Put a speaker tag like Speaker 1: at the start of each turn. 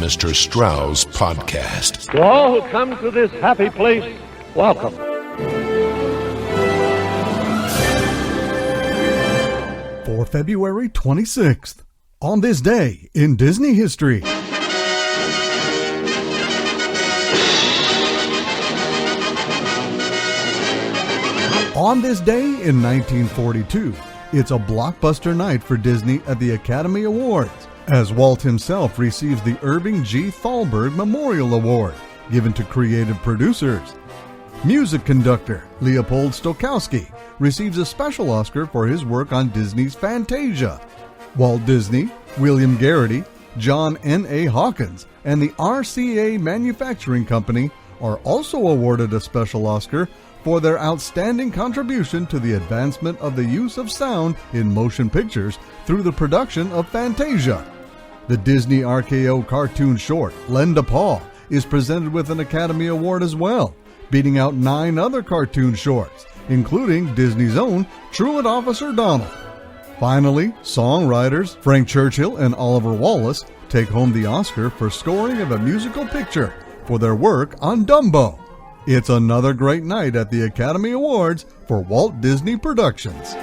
Speaker 1: Mr. Strauss podcast.
Speaker 2: To all who come to this happy place, welcome.
Speaker 3: For February 26th, on this day in Disney history. On this day in 1942, it's a blockbuster night for Disney at the Academy Awards, as Walt himself receives the Irving G. Thalberg Memorial Award, given to creative producers. Music conductor Leopold Stokowski receives a special Oscar for his work on Disney's Fantasia. Walt Disney, William Garity, John N.A. Hawkins, and the RCA Manufacturing Company are also awarded a special Oscar for their outstanding contribution to the advancement of the use of sound in motion pictures through the production of Fantasia. The Disney RKO cartoon short, Lend a Paw, is presented with an Academy Award as well, beating out 9 other cartoon shorts, including Disney's own Truant Officer Donald. Finally, Songwriters Frank Churchill and Oliver Wallace take home the Oscar for scoring of a musical picture for their work on Dumbo. It's another great night at the Academy Awards for Walt Disney Productions.